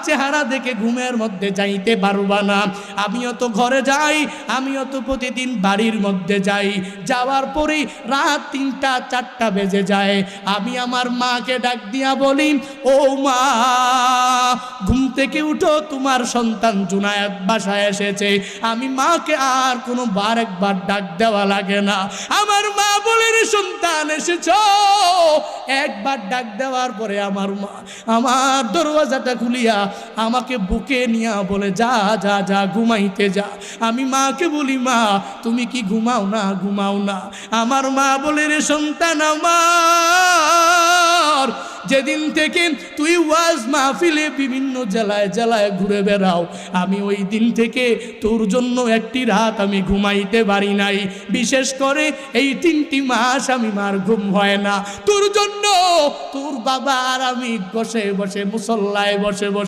চেহারা দেখে ঘুমের মধ্যে যাইতে পারবা না। আমিও তো ঘরে যাই, আমিও তো প্রতিদিন বাড়ির মধ্যে যাই, যাওয়ার পরেই রাত 3টা 4টা বেজে যায়। আমি আমার মাকে ডাক দিয়া বলি, ও মা, ঘুম থেকে উঠো, তোমার সন্তান জুনায়েদ বাসায় এসেছে। আমি মাকে আর কোনো একবার ডাক দেওয়া লাগে না। আমার মা বলে, রে সন্তান এসেছো। একবার ডাক দেওয়ার পরে আমার মা আমার দরওয়াজাটা খুলিয়া আমাকে বুকে নিয়া বলে, যা যা যা ঘুমাইতে যা। আমি মাকে বলি, মা তুমি কি ঘুমাও না? ঘুমাও না। আমার মা বলে, রে সন্তান আমার, যেদিন থেকে তুই ওয়াজ মাহফিলে বিভিন্ন জেলায় জেলায় ঘুরে বেড়াও, আমি ওই দিন থেকে তোর জন্য একটি রাত আমি ঘুমাইতে পারি নাই। বিশেষ করে এই 3টি মাস আমি মার ঘুম হয় না তোর জন্য। তোর বাবা আর আমি বসে বসে মুসল্লায় বসে বসে